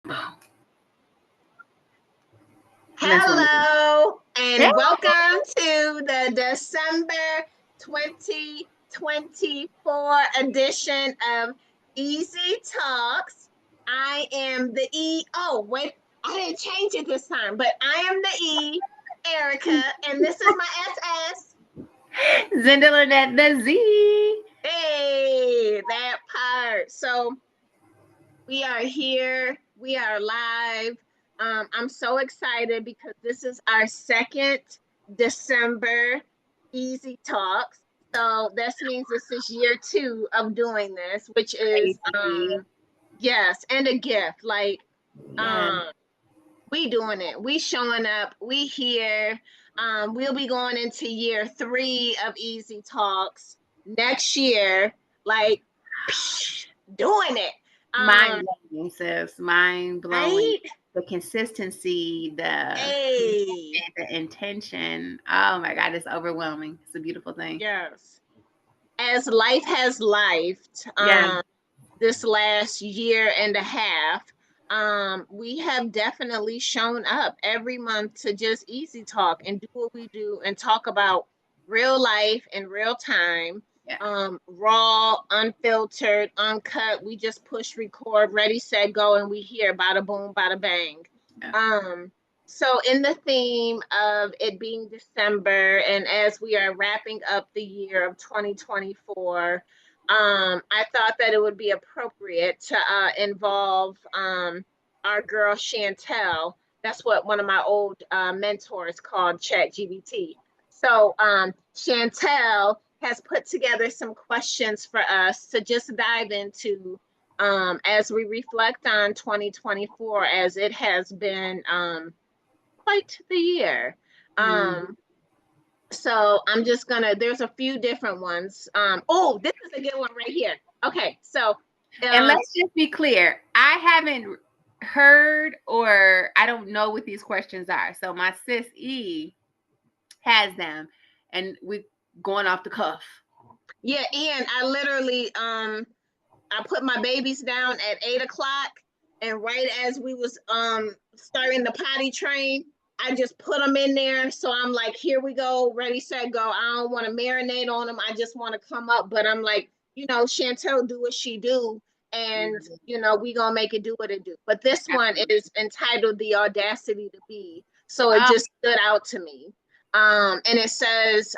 Hello Hey. and welcome to the December 2024 edition of Easy Talks. I am the E. Oh, wait, I didn't change it this time, but I am the E, Erika, and this is my SS. Zendalannette, the Z. Hey, that part. So we are here. We are live. I'm so excited because this is our second December Easy Talks. So this means this is year 2 of doing this, which is Crazy. yes, and a gift. Like Yeah. we doing it. We showing up. We here. We'll be going into year 3 of Easy Talks next year. Like doing it. Mind blowing, sis. Mind blowing. Right? The consistency, the Hey, commitment, the intention. Oh my God, it's overwhelming. It's a beautiful thing. yes. As life has lifed, Yeah. this last year and a half, we have definitely shown up every month to just easy talk and do what we do and talk about real life in real time, Yeah. raw, unfiltered, uncut. We just push record, ready, set, go, and we hear bada boom, bada bang. Yeah. So in the theme of it being December, and as we are wrapping up the year of 2024, I thought that it would be appropriate to involve our girl Chantel. That's what one of my old mentors called ChatGPT. So Chantel has put together some questions for us to just dive into as we reflect on 2024, as it has been quite the year. Mm. So I'm just gonna, there's a few different ones. Oh, this is a good one right here. Okay, so And let's just be clear. I haven't heard or I don't know what these questions are. So my sis E has them and we're going off the cuff. yeah, Ian, I literally I put my babies down at 8 o'clock, and right as we was starting the potty train, I just put them in there. So I'm like, here we go, ready, set, go. I don't want to marinate on them. I just want to come up. But I'm like, Chantel do what she do, and we gonna make it do what it do. But this one Absolutely. is entitled "The Audacity to Be," so it Oh, just stood out to me. And it says,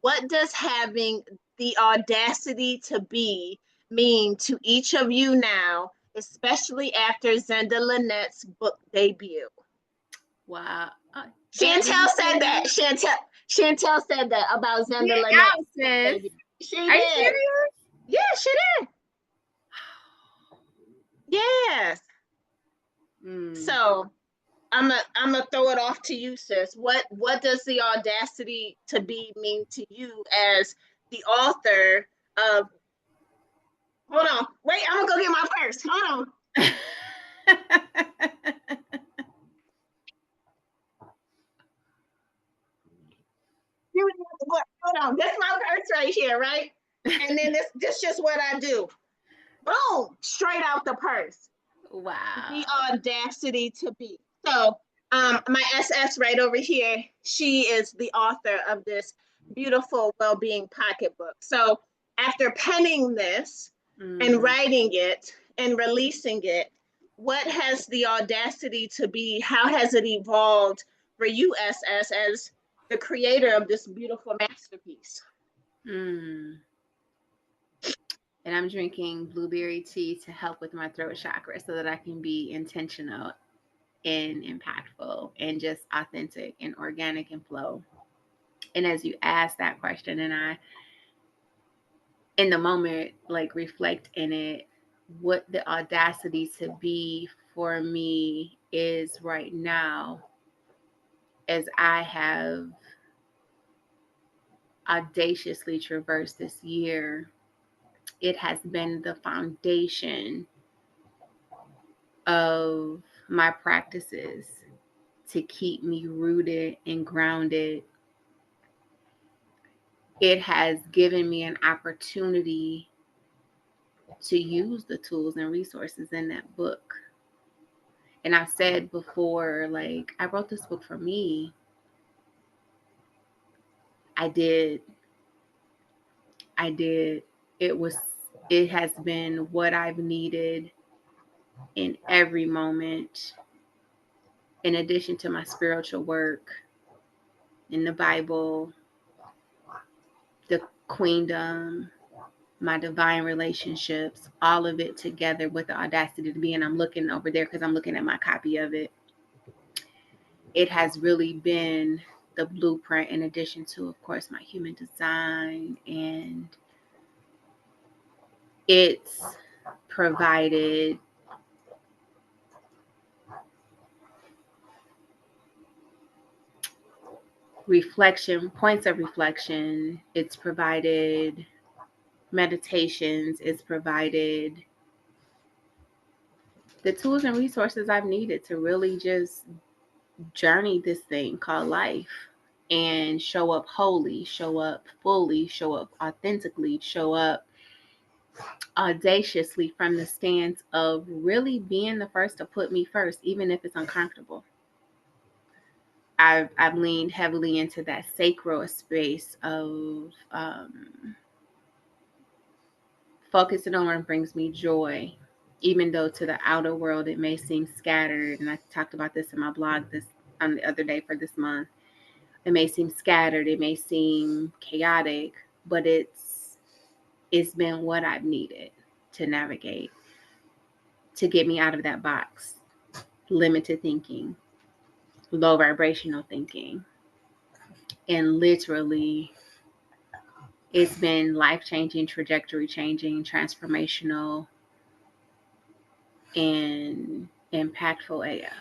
"What does having the audacity to be mean to each of you now, especially after Zendalannette's book debut?" wow. That Chantel said that. Chantel said that about get Zendalannette's out, book sis. debut. She Are you did. serious? Yeah, she did. Yes. Mm. So I'm gonna throw it off to you, sis. What does the audacity to be mean to you as the author of? Hold on, wait. I'm gonna go get my purse. Hold on. Hold on. This is my purse right here, right? And then this just what I do. Boom, straight out the purse. The Wow. audacity to be. So my SS right over here, she is the author of this beautiful well-being pocketbook. So after penning this and Mm. writing it and releasing it, what has the audacity to be? How has it evolved for you, SS, as the creator of this beautiful masterpiece? Mm. And I'm drinking blueberry tea to help with my throat chakra so that I can be intentional and impactful and just authentic and organic and flow. And as you ask that question, and I, in the moment, like reflect in it, what the audacity to be for me is right now, as I have audaciously traversed this year, it has been the foundation of my practices to keep me rooted and grounded. It has given me an opportunity to use the tools and resources in that book And I've said before, like, I wrote this book for me. I did. I did. It was, it has been what I've needed in every moment, in addition to my spiritual work in the Bible, the queendom, my divine relationships, all of it together with the audacity to be. And I'm looking over there because I'm looking at my copy of it. It has really been the blueprint, in addition to, of course, my human design. And it's provided reflection, points of reflection. It's provided meditations. It's provided the tools and resources I've needed to really just journey this thing called life and show up wholly, show up fully, show up authentically, show up audaciously from the stance of really being the first to put me first, even if it's uncomfortable. I've leaned heavily into that sacral space of focusing on what brings me joy, even though to the outer world it may seem scattered. And I talked about this in my blog this on the other day for this month. It may seem scattered, it may seem chaotic, but it's been what I've needed to navigate, to get me out of that box. Limited thinking, low vibrational thinking. And literally, it's been life changing, trajectory changing, transformational, and impactful AF.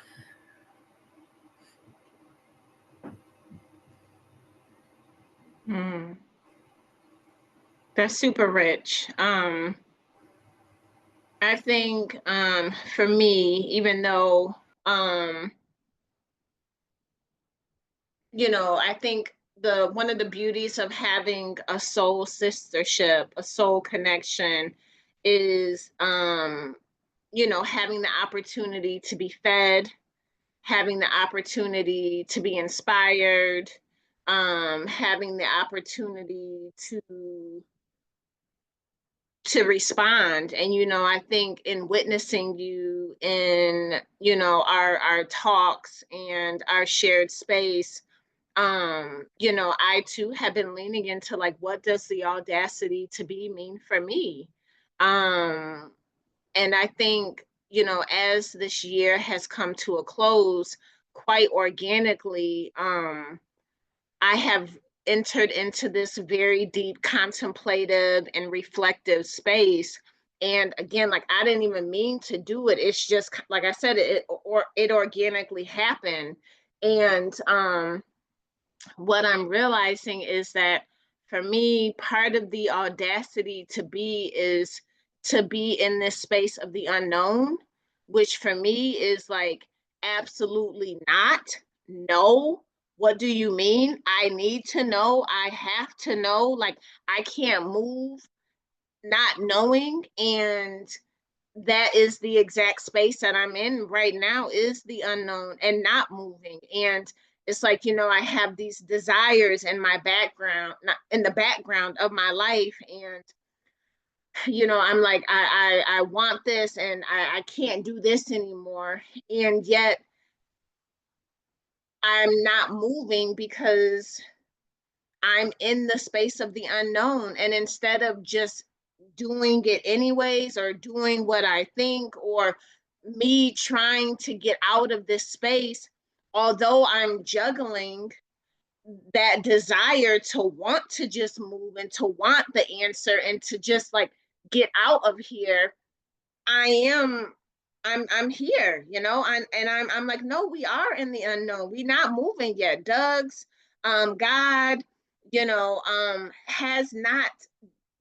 That's super rich. I think for me, even though I think the one of the beauties of having a soul sistership, a soul connection is having the opportunity to be fed, having the opportunity to be inspired, having the opportunity to respond. And I think in witnessing you in our talks and our shared space, I too have been leaning into, like, what does the audacity to be mean for me? um and I think, as this year has come to a close, quite organically, I have entered into this very deep contemplative and reflective space. And again, like, I didn't even mean to do it. It's just, like I said, it organically happened. And what I'm realizing is that for me, part of the audacity to be is to be in this space of the unknown, which for me is like, absolutely not. No. What do you mean? I need to know. I have to know. Like, I can't move not knowing. And that is the exact space that I'm in right now, is the unknown and not moving. And it's like, I have these desires in my background, not in the background of my life. And, I'm like, I want this, and I can't do this anymore. And yet I'm not moving because I'm in the space of the unknown. And instead of just doing it anyways, or doing what I think, or me trying to get out of this space, although I'm juggling that desire to want to just move and to want the answer and to just, like, get out of here, I am I'm here, I'm like, no, we are in the unknown. We not moving yet. Doug's God, has not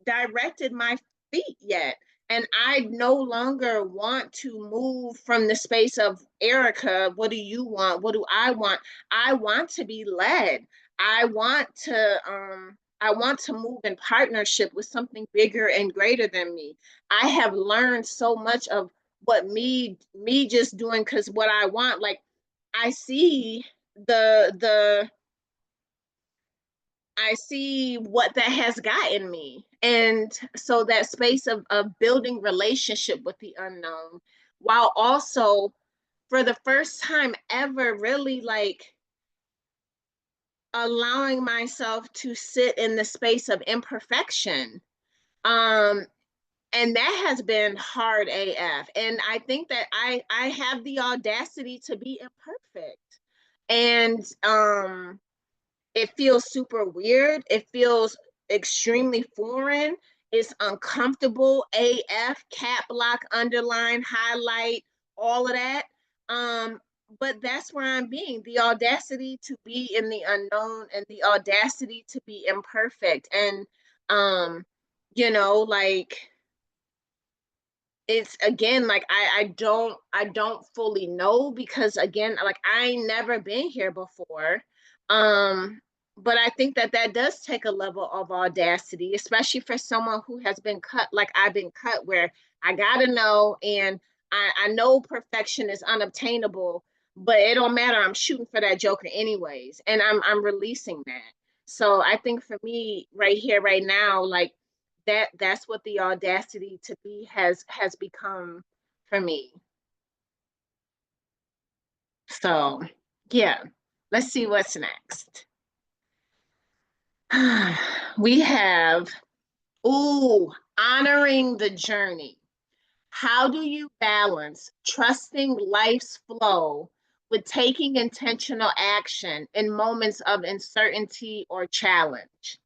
directed my feet yet. And I no longer want to move from the space of, Erika, what do you want? What do I want? I want to be led. I want to move in partnership with something bigger and greater than me. I have learned so much of what me just doing because what I want, like I see the I see what that has gotten me. And so that space of building relationship with the unknown, while also for the first time ever really like allowing myself to sit in the space of imperfection. Um, and that has been hard AF. And I think that I have the audacity to be imperfect. And it feels super weird. It feels extremely foreign. It's uncomfortable AF, cap lock, underline, highlight, all of that. Um, but that's where I'm being, the audacity to be in the unknown and the audacity to be imperfect. And um, like it's again like I don't fully know because again like I ain't never been here before. um but I think that that does take a level of audacity, especially for someone who has been cut like I've been cut, where I gotta know, and I know perfection is unobtainable, but it don't matter, I'm shooting for that joker anyways, and I'm releasing that. So I think for me right here right now, like that's what the audacity to be has become for me. So yeah, let's see what's next. We have, ooh, honoring the journey. How do you balance trusting life's flow with taking intentional action in moments of uncertainty or challenge?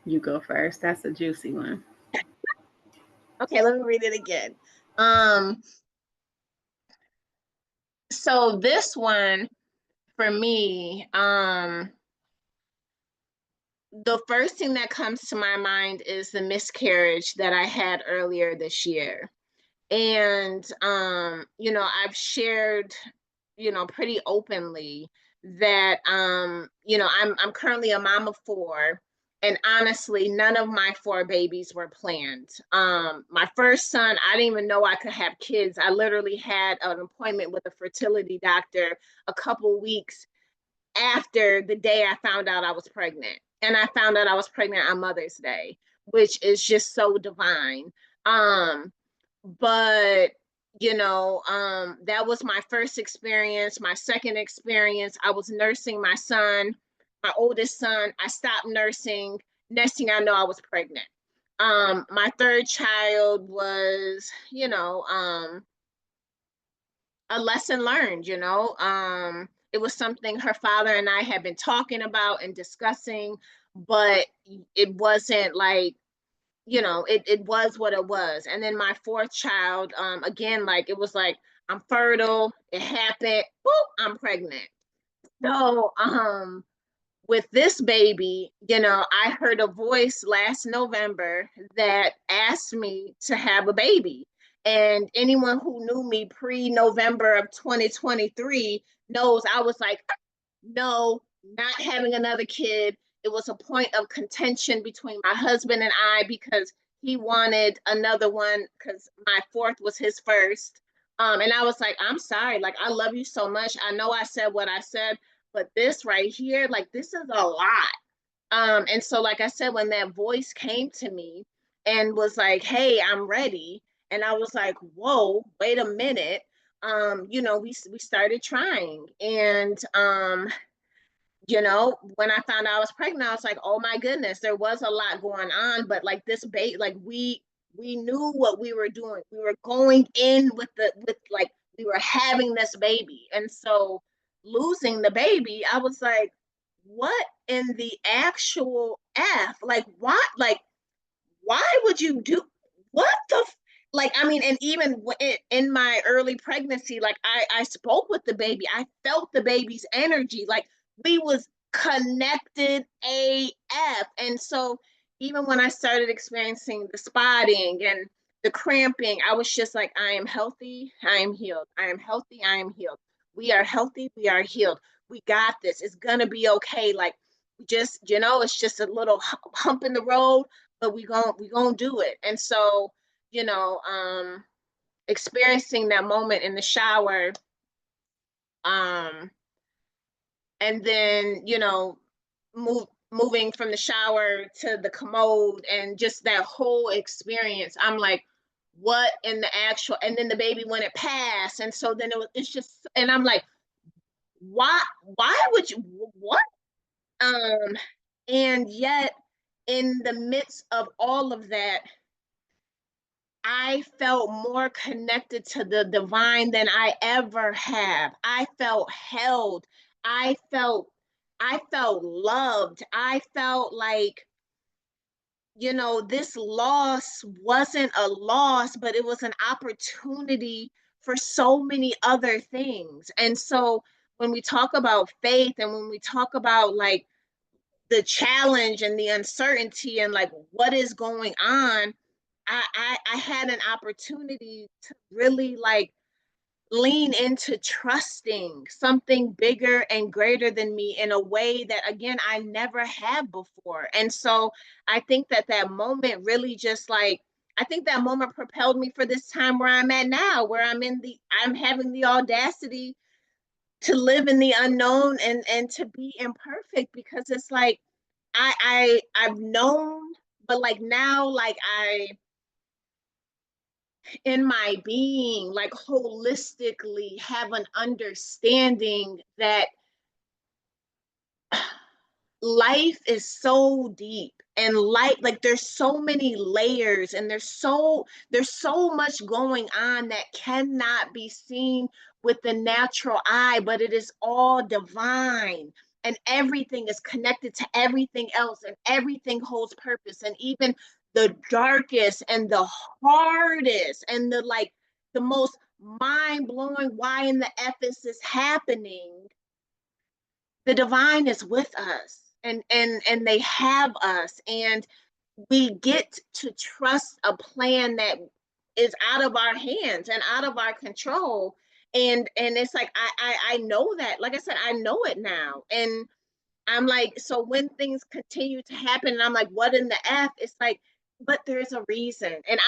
You go first. That's a juicy one. Okay, let me read it again. um so this one for me, the first thing that comes to my mind is the miscarriage that I had earlier this year. And I've shared, pretty openly that I'm currently a mom of four. And honestly, none of my four babies were planned. My first son, I didn't even know I could have kids. I literally had an appointment with a fertility doctor a couple weeks after the day I found out I was pregnant. And I found out I was pregnant on Mother's Day, which is just so divine. Um, but that was my first experience. My second experience, I was nursing my son, my oldest son. I stopped nursing. Next thing I know, I was pregnant. My third child was, a lesson learned. It was something her father and I had been talking about and discussing, but it wasn't like, it was what it was. And then my fourth child, again, like it was like I'm fertile, it happened, boop, I'm pregnant. So with this baby, I heard a voice last November that asked me to have a baby. And anyone who knew me pre-November of 2023 knows I was like, no, not having another kid. It was a point of contention between my husband and I because he wanted another one because my fourth was his first. And I was like, I'm sorry, like I love you so much. I know I said what I said, but this right here, like this is a lot. And so, like I said, when that voice came to me and was like, hey, I'm ready. And I was like, whoa, wait a minute. We started trying. And when I found out I was pregnant, I was like, oh my goodness, there was a lot going on, but like this bait, like we knew what we were doing. We were going in with like we were having this baby. And so losing the baby, I was like, what in the actual F? Like what? Like why would you do what the like I mean, and even in my early pregnancy, like I spoke with the baby, I felt the baby's energy, like we was connected AF. And so even when I started experiencing the spotting and the cramping, I was just like, I am healthy, I am healed, I am healthy, I am healed, we are healthy, we are healed, we got this, it's gonna be okay. Like just, it's just a little hump in the road, but we gonna do it. And so, you know, experiencing that moment in the shower, um, and then, moving from the shower to the commode, and just that whole experience, I'm like, what in the actual, and then the baby when it passed, and so then it's just, and I'm like, why would you, what, um and yet, in the midst of all of that, I felt more connected to the divine than I ever have. I felt held. I felt I felt loved. I felt like, this loss wasn't a loss, but it was an opportunity for so many other things. And so when we talk about faith, and when we talk about like the challenge and the uncertainty and like what is going on, I had an opportunity to really like lean into trusting something bigger and greater than me in a way that, again, I never had before. And so I think that that moment really just like, I think that moment propelled me for this time where I'm at now, where I'm having the audacity to live in the unknown, and to be imperfect, because it's like I've known, but like now, like in my being, like holistically have an understanding that life is so deep, and life, like there's so many layers, and there's so much going on that cannot be seen with the natural eye, but it is all divine, and everything is connected to everything else, and everything holds purpose, and even the darkest and the hardest and the like the most mind-blowing why in the f is this happening, the divine is with us, and they have us, and we get to trust a plan that is out of our hands and out of our control. And it's like I know that, like I said, I know it now. And I'm like, so when things continue to happen and I'm like, what in the f, it's like, but there's a reason, and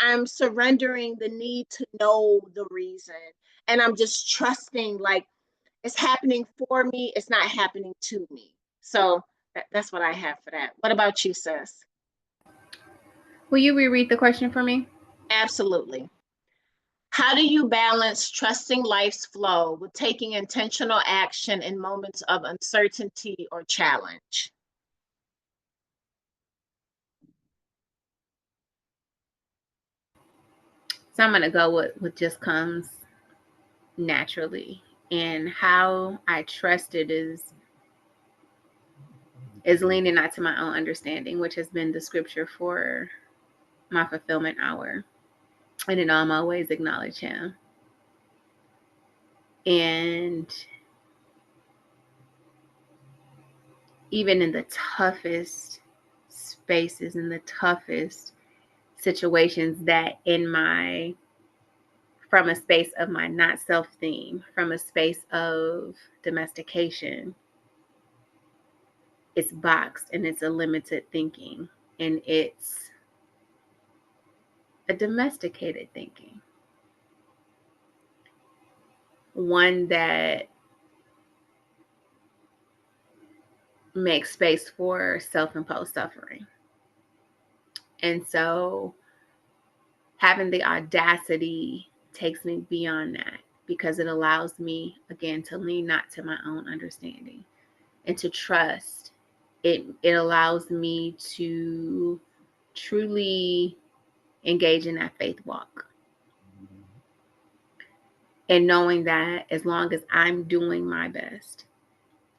I'm surrendering the need to know the reason, and I'm just trusting, like, it's happening for me. It's not happening to me. So that's what I have for that. What about you, sis? Will you reread the question for me? Absolutely. How do you balance trusting life's flow with taking intentional action in moments of uncertainty or challenge? So I'm going to go with what just comes naturally. And how I trust it is leaning not to my own understanding, which has been the scripture for my fulfillment hour. And in all my ways acknowledge him. And even in the toughest spaces, in the toughest situations, that from a space of my not self theme, from a space of domestication, it's boxed and it's a limited thinking, and it's a domesticated thinking, one that makes space for self-imposed suffering. And so having the audacity takes me beyond that, because it allows me, again, to lean not to my own understanding and to trust. It allows me to truly engage in that faith walk. And knowing that as long as I'm doing my best,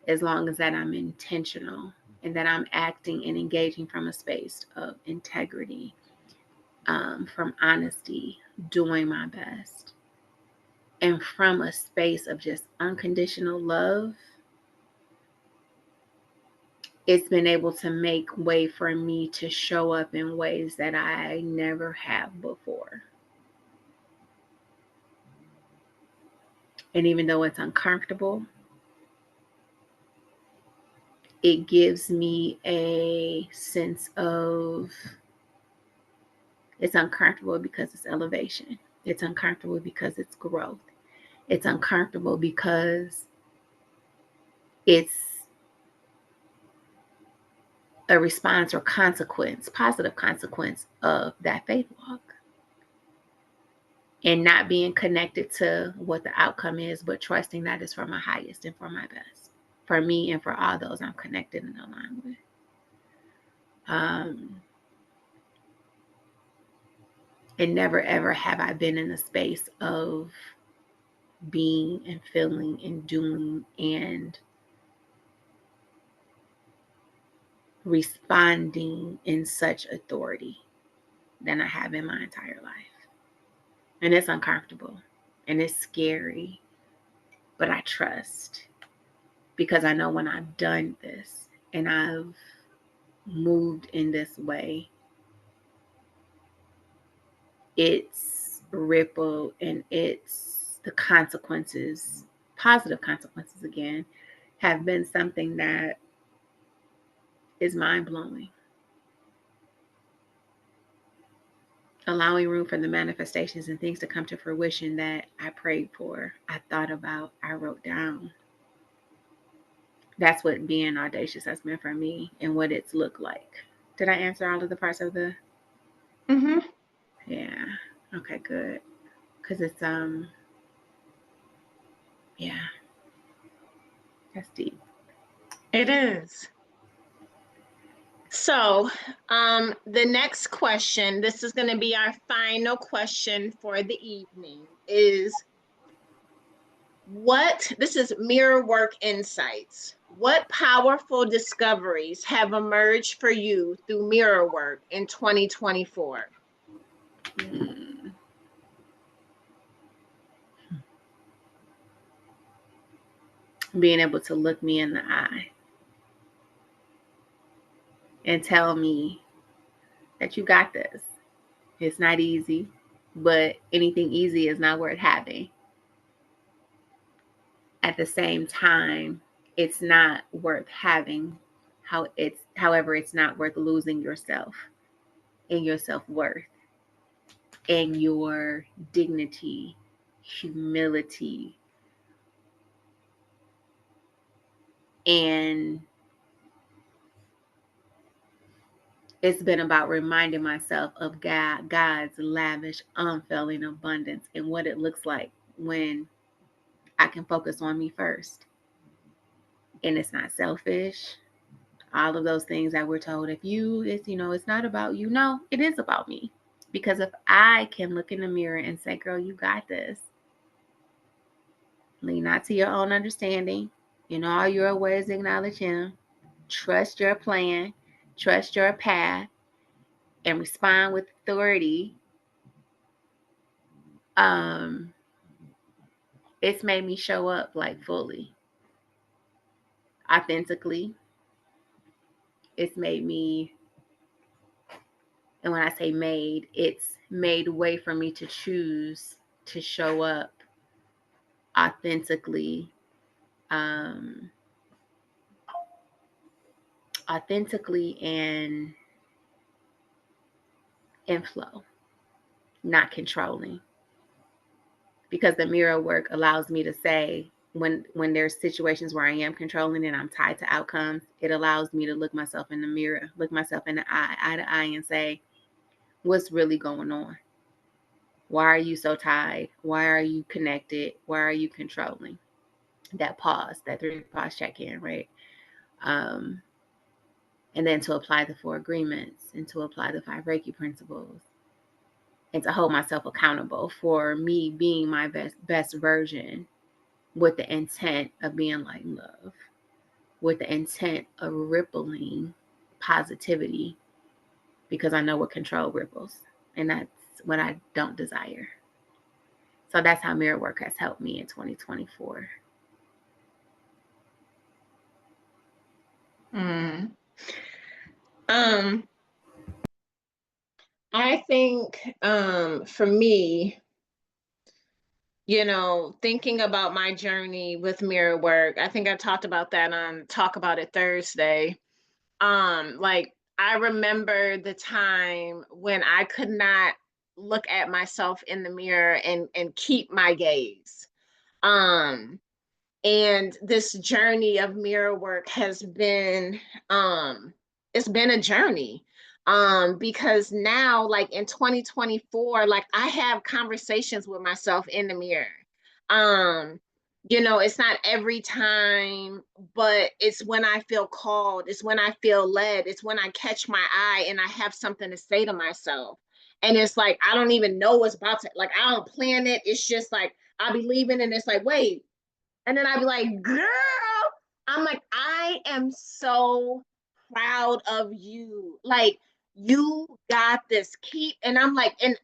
as long as that I'm intentional, and that I'm acting and engaging from a space of integrity, from honesty, doing my best, and from a space of just unconditional love, it's been able to make way for me to show up in ways that I never have before. And even though it's uncomfortable, it gives me a sense of, it's uncomfortable because it's elevation. It's uncomfortable because it's growth. It's uncomfortable because it's a response or consequence, positive consequence of that faith walk. And not being connected to what the outcome is, but trusting that it's for my highest and for my best, for me and for all those I'm connected and aligned with. And never ever have I been in a space of being and feeling and doing and responding in such authority than I have in my entire life. And it's uncomfortable and it's scary, but I trust, because I know when I've done this and I've moved in this way, it's ripple and it's the consequences, positive consequences again, have been something that is mind-blowing. Allowing room for the manifestations and things to come to fruition that I prayed for, I thought about, I wrote down. That's what being audacious has been for me and what it's looked like. Did I answer all of the parts of the? Mm-hmm. Yeah. Okay, good. Because it's yeah, that's deep. It is. So, the next question, this is going to be our final question for the evening, is this is mirror work insights. What powerful discoveries have emerged for you through mirror work in 2024? Being able to look me in the eye and tell me that you got this. It's not easy, but anything easy is not worth having. At the same time, it's not worth having. However, it's not worth losing yourself and your self-worth and your dignity, humility, and it's been about reminding myself of God's lavish, unfailing abundance and what it looks like when I can focus on me first. And it's not selfish. All of those things that we're told, it's not about you. No, it is about me. Because if I can look in the mirror and say, girl, you got this. Lean not to your own understanding. In all your ways, acknowledge Him. Trust your plan. Trust your path. And respond with authority. It's made me show up like fully, authentically. It's made me, and when I say made, it's made way for me to choose to show up authentically, authentically and in flow, not controlling. Because the mirror work allows me to say, when there's situations where I am controlling and I'm tied to outcomes, it allows me to look myself in the mirror, look myself in the eye to eye, and say, what's really going on? Why are you so tied? Why are you connected? Why are you controlling? That pause, that 3 pause check in, right? And then to apply the 4 agreements and to apply the 5 Reiki principles and to hold myself accountable for me being my best version with the intent of being like love, with the intent of rippling positivity, because I know what control ripples, and that's what I don't desire. So that's how mirror work has helped me in 2024. I think for me, thinking about my journey with mirror work, I think I talked about that on Talk About It Thursday. Like I remember the time when I could not look at myself in the mirror and keep my gaze. Um, and this journey of mirror work has been it's been a journey, because now, like in 2024, like I have conversations with myself in the mirror. um it's not every time, but it's when I feel called, it's when I feel led, it's when I catch my eye and I have something to say to myself. And it's like I don't even know what's about to, like, I don't plan it, it's just like I'll be leaving and it's like, wait. And then I'd be like, girl, I'm like, I am so proud of you. Like, you got this. Keep, and I'm like, and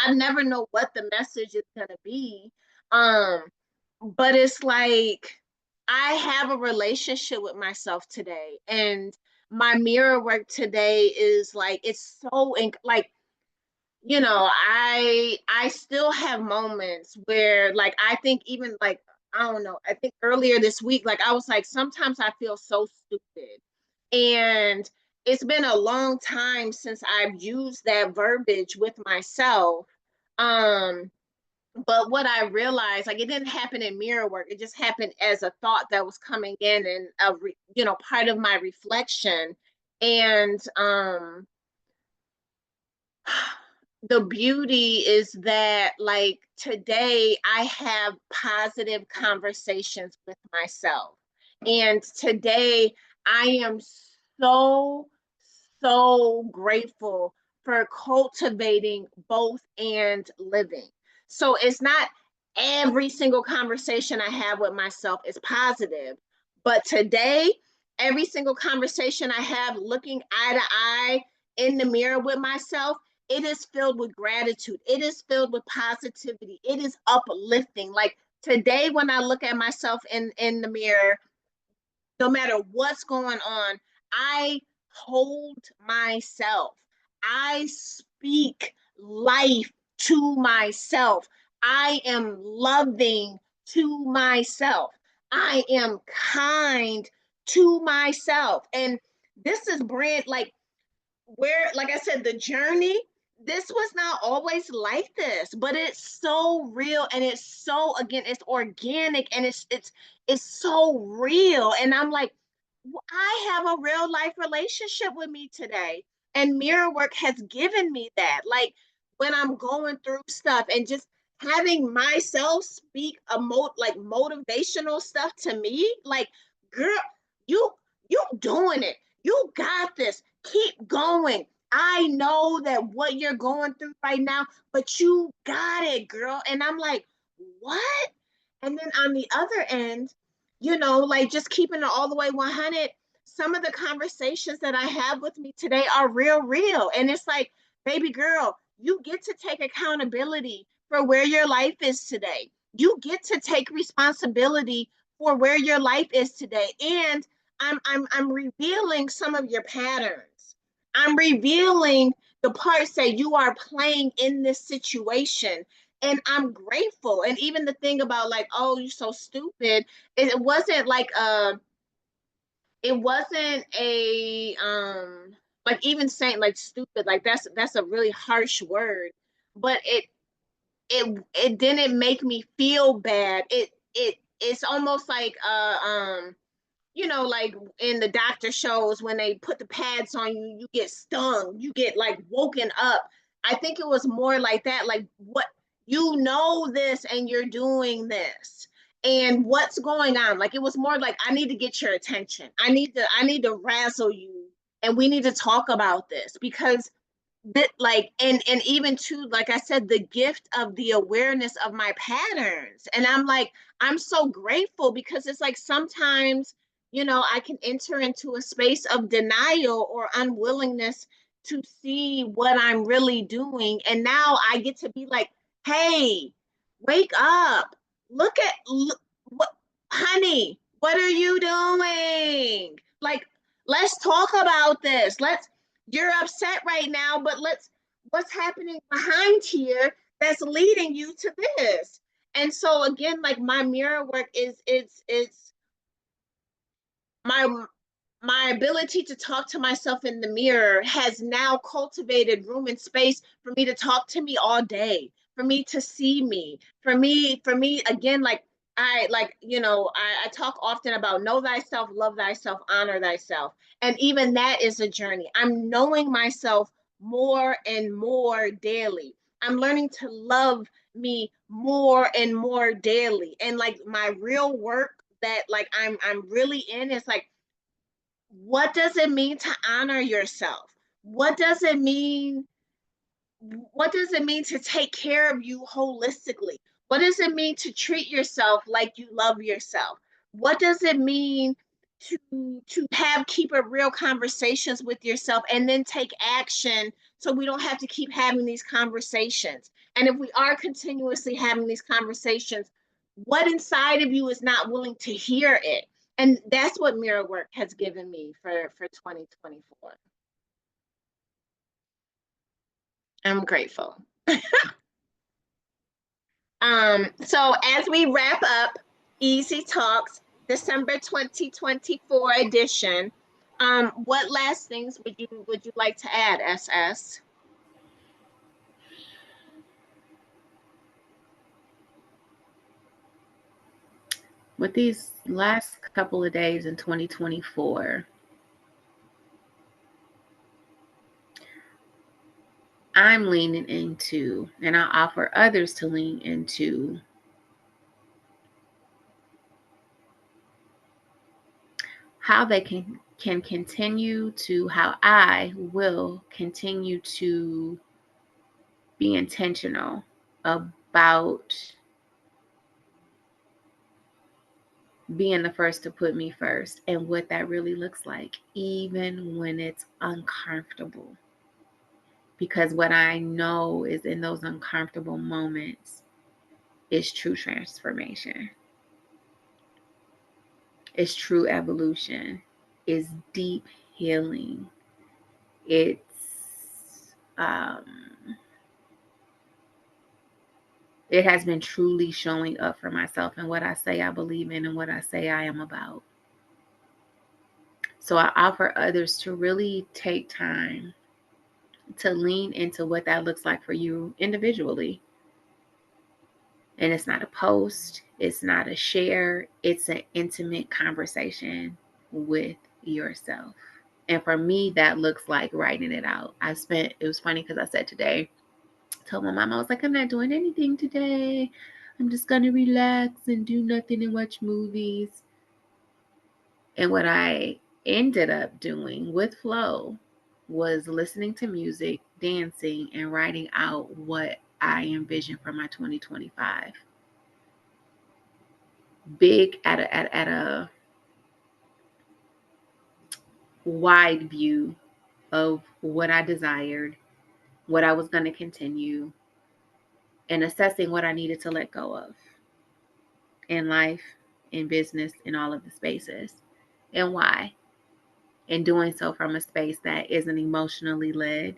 I never know what the message is gonna be. Um, but it's like I have a relationship with myself today. And my mirror work today is like, it's so like, I still have moments where, like, I think even like, I don't know, I think earlier this week, like I was like, sometimes I feel so stupid. And it's been a long time since I've used that verbiage with myself. Um, but what I realized, like, it didn't happen in mirror work. It just happened as a thought that was coming in, and part of my reflection. And the beauty is that, like, today I have positive conversations with myself. And today I am so, so grateful for cultivating both and living. So it's not every single conversation I have with myself is positive, but today, every single conversation I have looking eye to eye in the mirror with myself, it is filled with gratitude. It is filled with positivity. It is uplifting. Like today, when I look at myself in the mirror, no matter what's going on, I hold myself. I speak life to myself. I am loving to myself. I am kind to myself. And this is brand, like, where, like I said, the journey, this was not always like this, but it's so real, and it's so, again, it's organic, and it's so real. And I'm like, I have a real life relationship with me today. And mirror work has given me that. Like when I'm going through stuff and just having myself speak like motivational stuff to me, like, girl, you you doing it. You got this. Keep going. I know that what you're going through right now, but you got it, girl. And I'm like, what? And then on the other end, like just keeping it all the way 100, some of the conversations that I have with me today are real, real. And it's like, baby girl, you get to take accountability for where your life is today. You get to take responsibility for where your life is today. And I'm revealing some of your patterns. I'm revealing the parts that you are playing in this situation. And I'm grateful. And even the thing about, like, oh, you're so stupid, it wasn't like it wasn't a like, even saying like stupid, like that's a really harsh word, but it didn't make me feel bad. It's almost like like in the doctor shows when they put the pads on you, you get stung, you get like woken up. I think it was more like that, like, what, this and you're doing this. And what's going on? Like, it was more like, I need to get your attention. I need to razzle you, and we need to talk about this, because that, like, and even too, like I said, the gift of the awareness of my patterns. And I'm like, I'm so grateful, because it's like sometimes, I can enter into a space of denial or unwillingness to see what I'm really doing. And now I get to be like, hey, wake up. Look, what, honey, what are you doing? Like, let's talk about this. You're upset right now, but what's happening behind here that's leading you to this? And so again, like my mirror work is it's my my ability to talk to myself in the mirror has now cultivated room and space for me to talk to me all day, for me to see me, for me again, like I talk often about know thyself, love thyself, honor thyself. And even that is a journey. I'm knowing myself more and more daily. I'm learning to love me more and more daily. And like my real work that like I'm really in is like, what does it mean to honor yourself? What does it mean? What does it mean to take care of you holistically? What does it mean to treat yourself like you love yourself? What does it mean to have keep a real conversations with yourself and then take action so we don't have to keep having these conversations? And if we are continuously having these conversations, what inside of you is not willing to hear it? And that's what mirror work has given me for 2024. I'm grateful. So as we wrap up Easy Talks December 2024 edition, what last things would you like to add, SS? With these last couple of days in 2024, I'm leaning into, and I offer others to lean into, how they can continue to, how I will continue to be intentional about being the first to put me first and what that really looks like, even when it's uncomfortable. Because what I know is in those uncomfortable moments is true transformation, is true evolution, is deep healing. It's it has been truly showing up for myself and what I say I believe in and what I say I am about. So I offer others to really take time to lean into what that looks like for you individually. And it's not a post, it's not a share, it's an intimate conversation with yourself. And for me, that looks like writing it out. It was funny because I said today, told my mom, I was like, I'm not doing anything today. I'm just going to relax and do nothing and watch movies. And what I ended up doing with flow was listening to music, dancing, and writing out what I envision for my 2025. Big at a wide view of what I desired, what I was going to continue, and assessing what I needed to let go of in life, in business, in all of the spaces, and why. And doing so from a space that isn't emotionally led,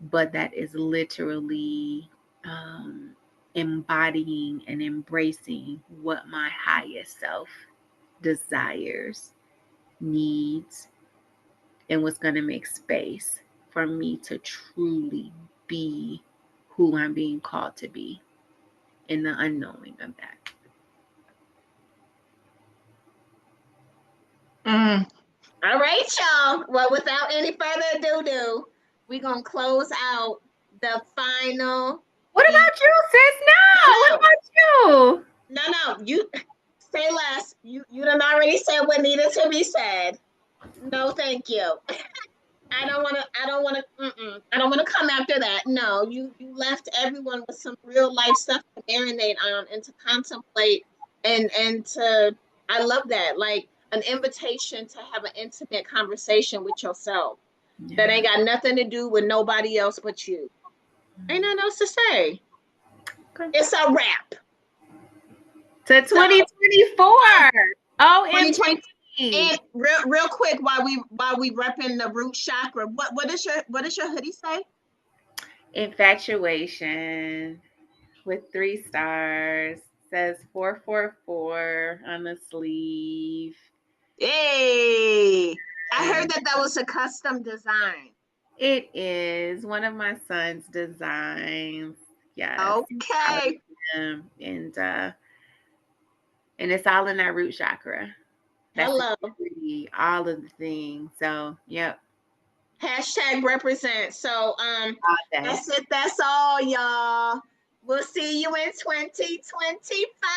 but that is literally embodying and embracing what my highest self desires, needs, and what's going to make space for me to truly be who I'm being called to be in the unknowing of that. All right, y'all. Well, without any further ado, we're going to close out the final. What about you, sis? No, what about you? No, you say less. You done already said what needed to be said. No, thank you. I don't want to. I don't want to come after that. No, you left everyone with some real life stuff to marinate on and to contemplate and to. I love that. Like an invitation to have an intimate conversation with yourself that ain't got nothing to do with nobody else but you. Ain't nothing else to say. Okay. It's a wrap. To 2024. OMG. 2020. And real quick, while we repping the root chakra, what does your hoodie say? Infatuation with 3 stars says 444 on the sleeve. Hey, I heard And that that was a custom design. it is one of my son's designs. Yes, I'm proud Okay. of him. And it's all in that root chakra. That's Hello. security, all of the things. So, yep, Hashtag represent. So all that. that's it. That's all, y'all. We'll see you in 2025.